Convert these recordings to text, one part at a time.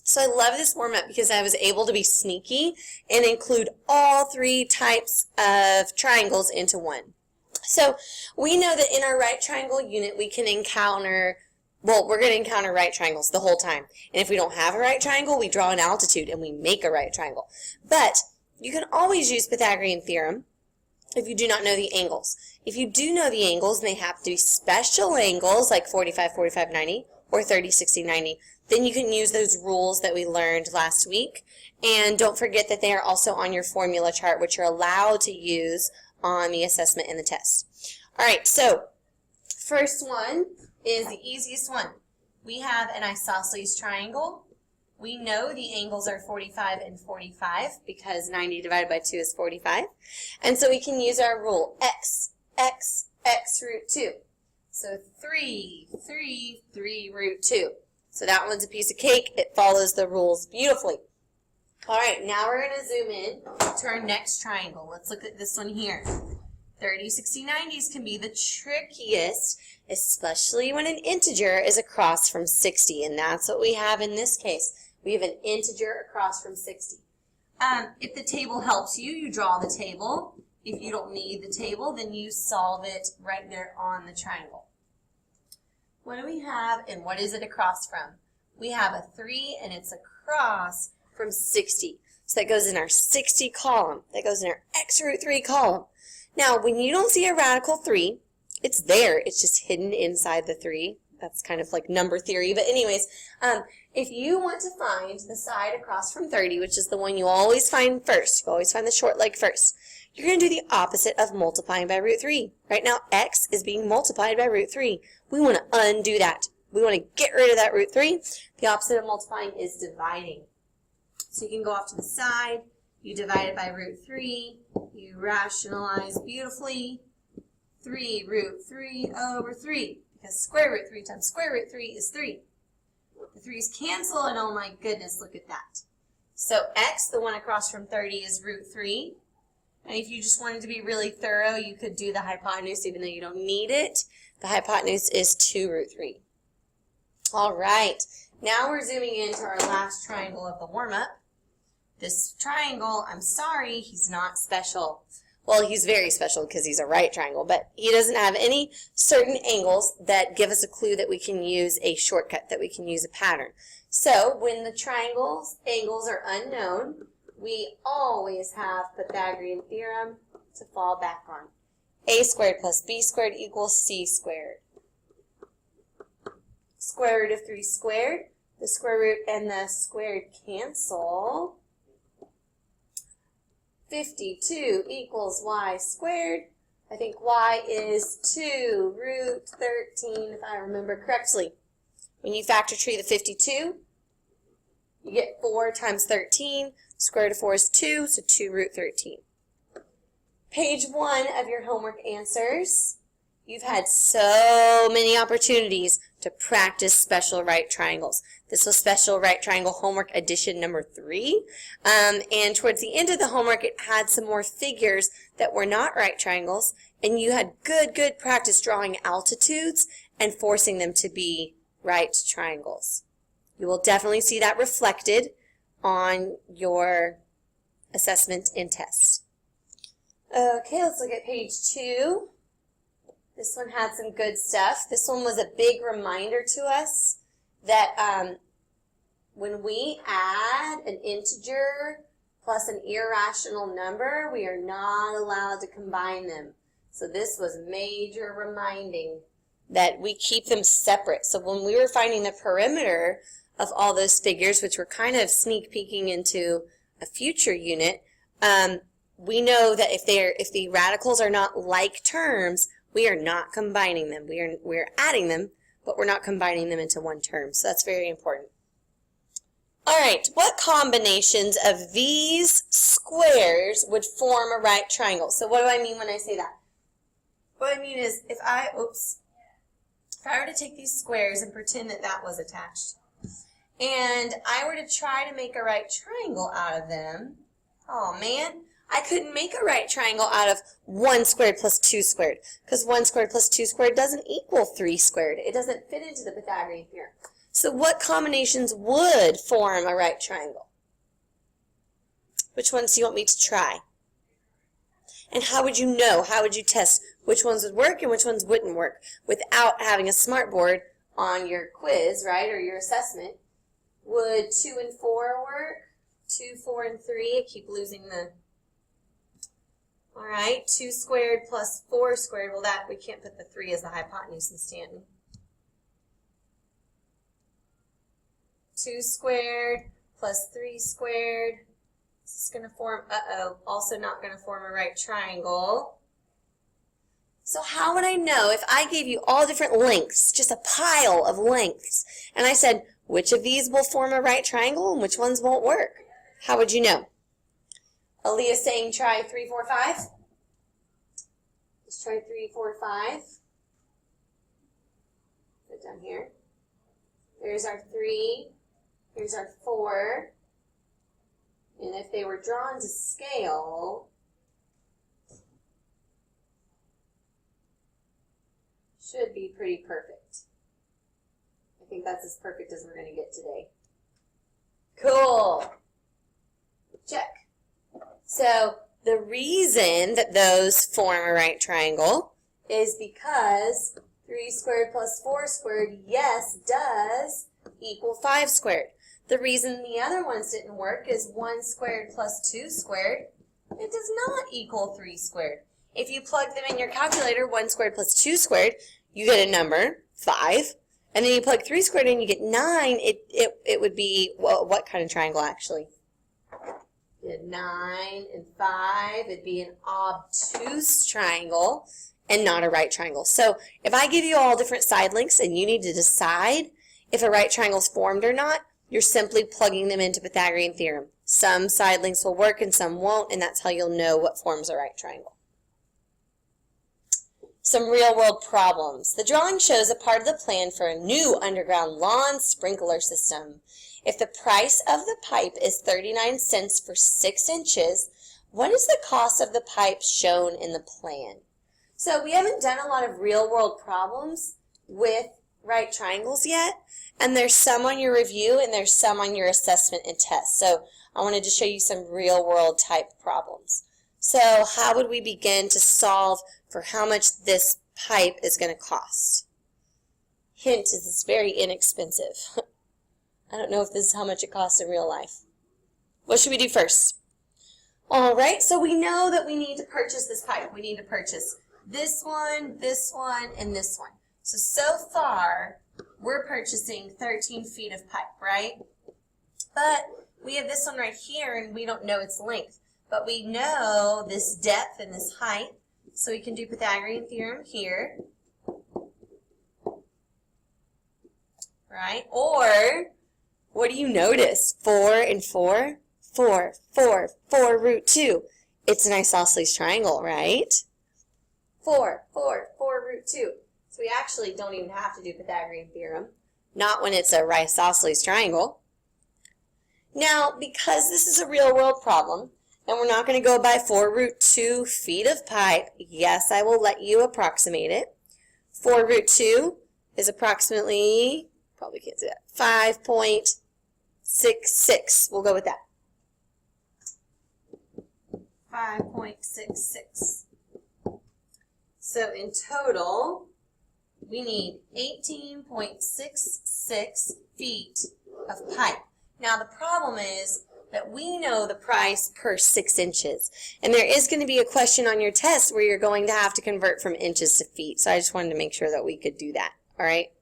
So I love this warm-up because I was able to be sneaky and include all three types of triangles into one. So we know that in our right triangle unit we can encounter, well, we're going to encounter right triangles the whole time. And if we don't have a right triangle, we draw an altitude and we make a right triangle. But you can always use Pythagorean Theorem if you do not know the angles. If you do know the angles, and they have to be special angles like 45, 45, 90, or 30, 60, 90, then you can use those rules that we learned last week. And don't forget that they are also on your formula chart, which you're allowed to use on the assessment and the test. All right, so first one is the easiest one. We have an isosceles triangle. We know the angles are 45 and 45 because 90 divided by 2 is 45. And so we can use our rule, x root 2. So 3 root 2. So that one's a piece of cake. It follows the rules beautifully. All right, now we're going to zoom in to our next triangle. Let's look at this one here. 30, 60, 90s can be the trickiest, especially when an integer is across from 60, and that's what we have in this case. We have an integer across from 60. If the table helps you, you draw the table. If you don't need the table, then you solve it right there on the triangle. What do we have, and what is it across from? We have a 3, and it's across from 60. So that goes in our 60 column. That goes in our x root 3 column. Now, when you don't see a radical 3, it's there. It's just hidden inside the 3. That's kind of like number theory. But anyways, if you want to find the side across from 30, which is the one you always find first, you always find the short leg first, you're going to do the opposite of multiplying by root 3. Right now, x is being multiplied by root 3. We want to undo that. We want to get rid of that root 3. The opposite of multiplying is dividing. So you can go off to the side. You divide it by root 3. You rationalize beautifully. 3 root 3 over 3. Because square root 3 times square root 3 is 3. The 3's cancel, and oh my goodness, look at that. So x, the one across from 30, is root 3. And if you just wanted to be really thorough, you could do the hypotenuse, even though you don't need it. The hypotenuse is 2 root 3. All right, now we're zooming into our last triangle of the warm-up. This triangle, I'm sorry, he's not special. Well, he's very special because he's a right triangle, but he doesn't have any certain angles that give us a clue that we can use a shortcut, that we can use a pattern. So when the triangle's angles are unknown, we always have Pythagorean Theorem to fall back on. A squared plus b squared equals c squared. Square root of 3 squared, the square root and the squared cancel. 52 equals y squared. I think y is 2 root 13, if I remember correctly. When you factor tree the 52, you get 4 times 13. Square root of 4 is 2, so 2 root 13. Page 1 of your homework answers. You've had so many opportunities to practice special right triangles. This was special right triangle homework edition number 3. And towards the end of the homework, it had some more figures that were not right triangles. And you had good practice drawing altitudes and forcing them to be right triangles. You will definitely see that reflected on your assessment and test. Okay, let's look at page 2. This one had some good stuff. This one was a big reminder to us that when we add an integer plus an irrational number, we are not allowed to combine them. So this was major reminding that we keep them separate. So when we were finding the perimeter of all those figures, which were kind of sneak peeking into a future unit, we know that if the radicals are not like terms, we are not combining them. We're adding them, but we're not combining them into one term. So that's very important. All right, what combinations of these squares would form a right triangle? So what do I mean when I say that? What I mean is if I were to take these squares and pretend that that was attached, and I were to try to make a right triangle out of them, oh man, I couldn't make a right triangle out of 1 squared plus 2 squared, because 1 squared plus 2 squared doesn't equal 3 squared. It doesn't fit into the Pythagorean theorem. So what combinations would form a right triangle? Which ones do you want me to try? And how would you know? How would you test which ones would work and which ones wouldn't work without having a smartboard on your quiz, right, or your assessment? Would 2 and 4 work? 2, 4, and 3. I keep losing the... All right, 2 squared plus 4 squared. Well, that we can't put the 3 as the hypotenuse in Stanton. 2 squared plus 3 squared. This is going to form, also not going to form a right triangle. So how would I know if I gave you all different lengths, just a pile of lengths, and I said, which of these will form a right triangle and which ones won't work? How would you know? Aaliyah's saying try 3, 4, 5. Let's try 3, 4, 5. Put it down here. There's our 3. Here's our 4. And if they were drawn to scale, should be pretty perfect. I think that's as perfect as we're going to get today. Cool. Check. So the reason that those form a right triangle is because 3 squared plus 4 squared, yes, does equal 5 squared. The reason the other ones didn't work is 1 squared plus 2 squared, it does not equal 3 squared. If you plug them in your calculator, 1 squared plus 2 squared, you get a number, 5. And then you plug 3 squared in, you get 9. It would be, well, what kind of triangle actually? 9 and 5, it'd be an obtuse triangle and not a right triangle. So if I give you all different side lengths and you need to decide if a right triangle is formed or not, you're simply plugging them into Pythagorean Theorem. Some side lengths will work and some won't, and that's how you'll know what forms a right triangle. Some real-world problems. The drawing shows a part of the plan for a new underground lawn sprinkler system. If the price of the pipe is 39 cents for 6 inches, what is the cost of the pipe shown in the plan? So we haven't done a lot of real-world problems with right triangles yet, and there's some on your review and there's some on your assessment and test. So I wanted to show you some real-world type problems. So how would we begin to solve for how much this pipe is going to cost? Hint is it's very inexpensive. I don't know if this is how much it costs in real life. What should we do first? All right, so we know that we need to purchase this pipe. We need to purchase this one, and this one. So far, we're purchasing 13 feet of pipe, right? But we have this one right here, and we don't know its length. But we know this depth and this height, so we can do Pythagorean Theorem here. Right? Or, what do you notice? 4 and 4? 4, 4, 4 root 2. It's an isosceles triangle, right? 4, 4, 4 root 2. So we actually don't even have to do Pythagorean Theorem. Not when it's a isosceles triangle. Now, because this is a real-world problem, and we're not going to go by 4 root 2 feet of pipe, yes, I will let you approximate it. 4 root 2 is approximately, probably can't see that, 5.66. We'll go with that. 5.66. So in total, we need 18.66 feet of pipe. Now the problem is that we know the price per 6 inches. And there is going to be a question on your test where you're going to have to convert from inches to feet. So I just wanted to make sure that we could do that. All right.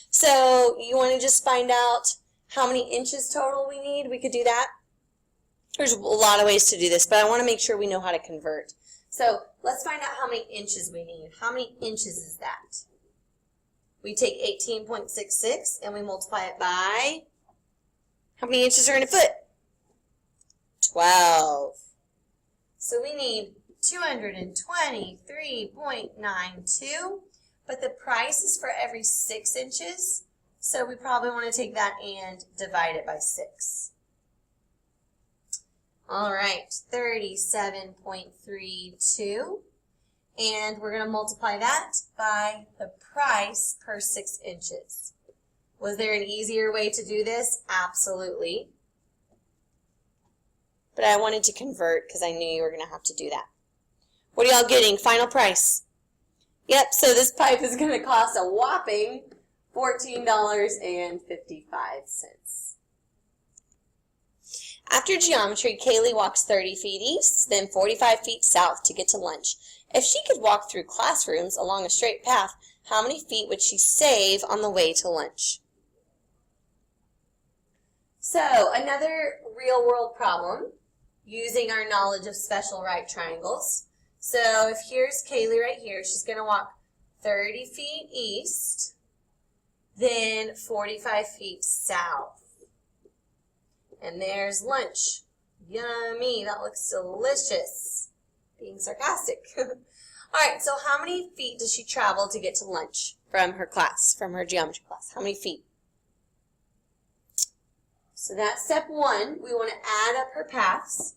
So you want to just find out how many inches total we need? We could do that. There's a lot of ways to do this, but I want to make sure we know how to convert. So let's find out how many inches we need. How many inches is that? We take 18.66 and we multiply it by, how many inches are in a foot? 12. So we need 223.92, but the price is for every 6 inches, so we probably want to take that and divide it by 6. All right, 37.32, and we're going to multiply that by the price per 6 inches. Was there an easier way to do this? Absolutely. But I wanted to convert because I knew you were going to have to do that. What are y'all getting? Final price. Yep, so this pipe is going to cost a whopping $14.55. After geometry, Kaylee walks 30 feet east, then 45 feet south to get to lunch. If she could walk through classrooms along a straight path, how many feet would she save on the way to lunch? So, another real-world problem using our knowledge of special right triangles. So, if here's Kaylee right here, she's going to walk 30 feet east, then 45 feet south. And there's lunch. Yummy, that looks delicious. Being sarcastic. All right, so how many feet does she travel to get to lunch from her class, from her geometry class? How many feet? So that's step one. We want to add up her paths.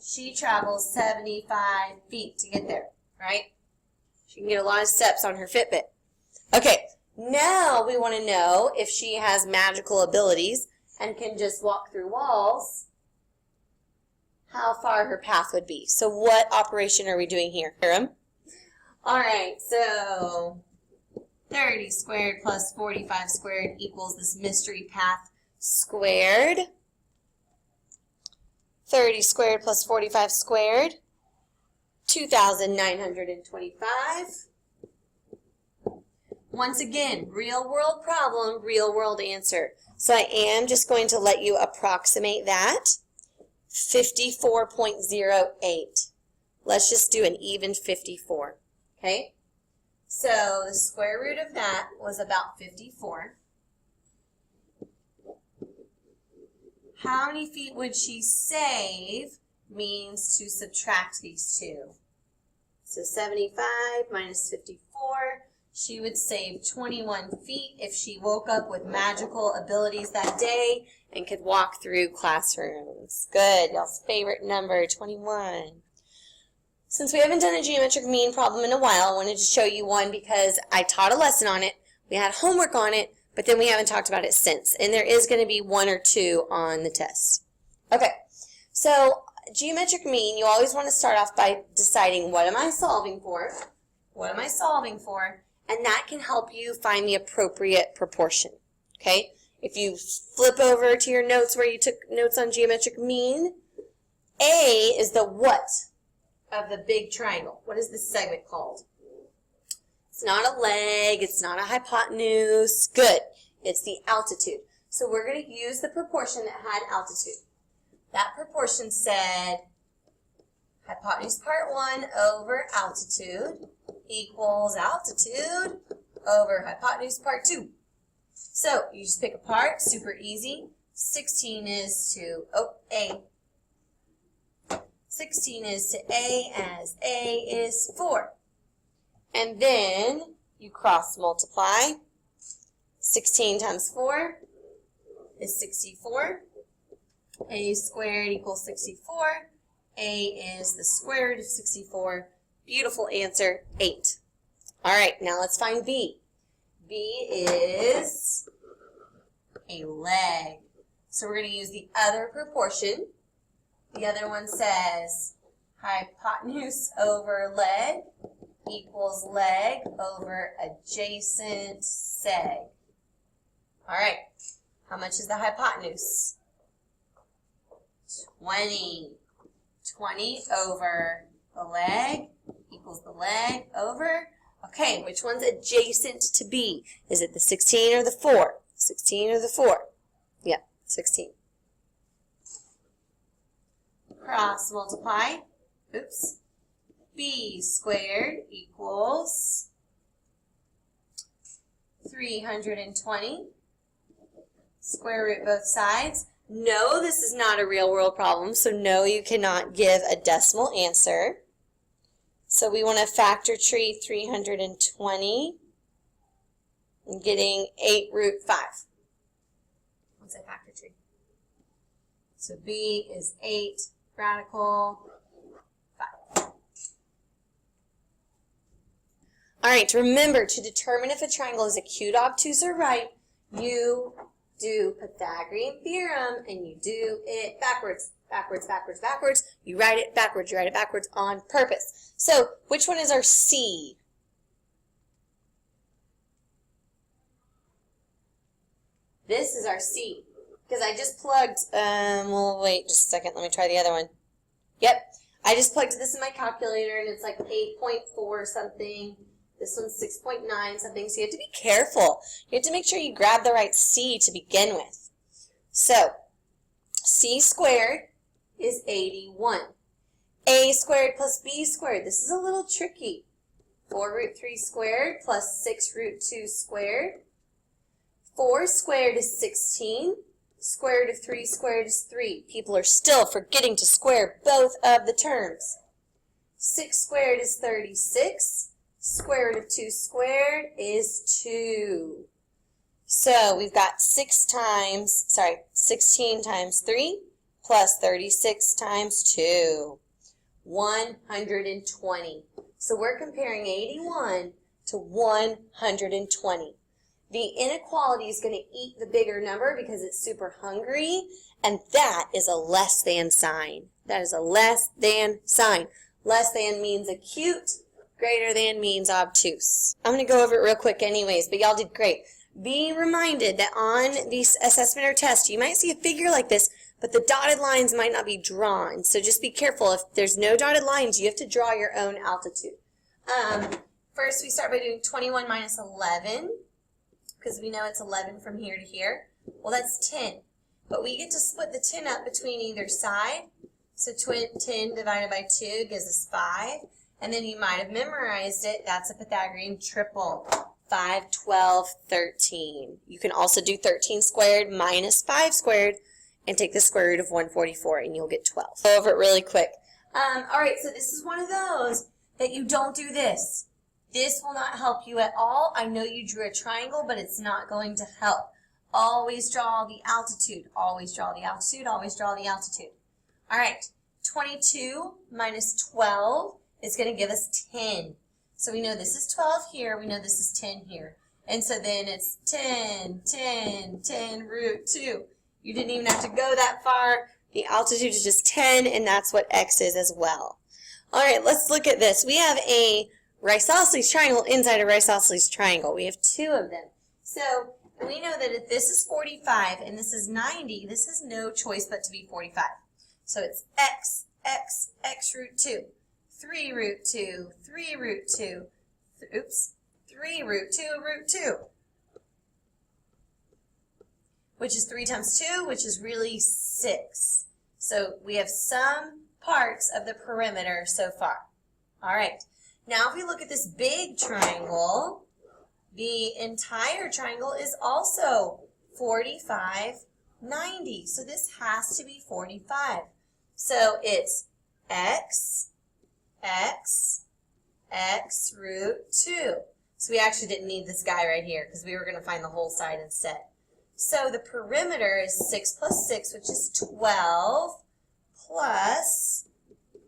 She travels 75 feet to get there, right? She can get a lot of steps on her Fitbit. Okay, now we want to know if she has magical abilities and can just walk through walls, how far her path would be. So what operation are we doing here? All right, so 30 squared plus 45 squared equals this mystery path squared. 30 squared plus 45 squared, 2,925. Once again, real world problem, real world answer. So I am just going to let you approximate that. 54.08. Let's just do an even 54. Okay? So the square root of that was about 54. How many feet would she save means to subtract these two. So 75 minus 54, she would save 21 feet if she woke up with magical abilities that day and could walk through classrooms. Good, y'all's favorite number, 21. Since we haven't done a geometric mean problem in a while, I wanted to show you one because I taught a lesson on it, we had homework on it, but then we haven't talked about it since. And there is going to be one or two on the test. Okay, so geometric mean, you always want to start off by deciding what am I solving for? What am I solving for? And that can help you find the appropriate proportion. Okay, if you flip over to your notes where you took notes on geometric mean, A is the what of the big triangle. What is this segment called? It's not a leg, it's not a hypotenuse. Good. It's the altitude. So we're going to use the proportion that had altitude. That proportion said hypotenuse part 1 over altitude equals altitude over hypotenuse part 2. So you just pick a part, super easy. 16 is to A. 16 is to A as A is 4. And then you cross multiply. 16 times 4 is 64. A squared equals 64. A is the square root of 64. Beautiful answer, 8. All right, now let's find B. B is a leg. So we're going to use the other proportion. The other one says hypotenuse over leg equals leg over adjacent seg. All right, how much is the hypotenuse? 20. 20 over the leg equals the leg over. Okay, which one's adjacent to B? Is it the 16 or the 4? 16 or the 4? Yeah, 16. Cross multiply. Oops. B squared equals 320. Square root both sides. No, this is not a real world problem, so no, you cannot give a decimal answer. So we want to factor tree 320 and getting 8 root 5. What's that factor tree? So B is 8 radical 5. All right, remember to determine if a triangle is acute, obtuse, or right, you do Pythagorean Theorem, and you do it backwards, backwards, backwards, backwards. You write it backwards on purpose. So, which one is our C? This is our C, because I just plugged, well, wait just a second, let me try the other one. Yep, I just plugged this in my calculator, and it's like 8.4 something. This one's 6.9 something, so you have to be careful. You have to make sure you grab the right C to begin with. So, C squared is 81. A squared plus B squared, this is a little tricky. 4 root 3 squared plus 6 root 2 squared. 4 squared is 16. Square root of 3 squared is 3. People are still forgetting to square both of the terms. 6 squared is 36. Square root of 2 squared is 2. So we've got 16 times 3 plus 36 times 2. 120. So we're comparing 81 to 120. The inequality is going to eat the bigger number because it's super hungry, and that is a less than sign. That is a less than sign. Less than means acute, greater than means obtuse. I'm going to go over it real quick anyways, but y'all did great. Be reminded that on the assessment or test, you might see a figure like this, but the dotted lines might not be drawn. So just be careful. If there's no dotted lines, you have to draw your own altitude. First, we start by doing 21 minus 11. Because we know it's 11 from here to here. Well, that's 10. But we get to split the 10 up between either side. So 10 divided by 2 gives us 5. And then you might have memorized it. That's a Pythagorean triple. 5, 12, 13. You can also do 13 squared minus 5 squared and take the square root of 144 and you'll get 12. Go over it really quick. All right, so this is one of those that you don't do this. This will not help you at all. I know you drew a triangle, but it's not going to help. Always draw the altitude. Always draw the altitude. Always draw the altitude. All right, 22 minus 12 is going to give us 10. So we know this is 12 here. We know this is 10 here. And so then it's 10, 10, 10 root 2. You didn't even have to go that far. The altitude is just 10, and that's what x is as well. All right, let's look at this. We have a isosceles triangle inside a isosceles triangle. We have two of them. So we know that if this is 45 and this is 90, this has no choice but to be 45. So it's x, x, x root 2, 3 root 2, 3 root 2, 3 root 2 root 2, which is 3 times 2, which is really 6. So we have some parts of the perimeter so far. All right. Now if we look at this big triangle, the entire triangle is also 45, 90. So this has to be 45. So it's x, x, x root 2. So we actually didn't need this guy right here because we were going to find the whole side instead. So the perimeter is 6 plus 6, which is 12, plus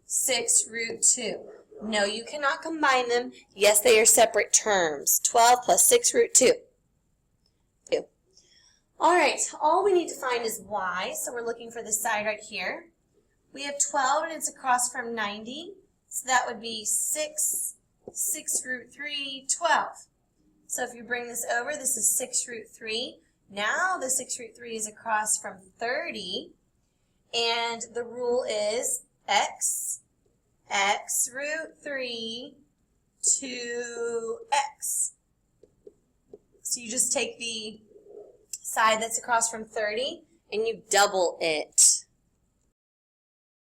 6 root 2. No, you cannot combine them. Yes, they are separate terms. 12 plus 6 root 2. All right, all we need to find is y, so we're looking for this side right here. We have 12, and it's across from 90, so that would be 6 root 3, 12. So if you bring this over, this is 6 root 3. Now the 6 root 3 is across from 30, and the rule is x, x root 3 to x. So you just take the side that's across from 30 and you double it.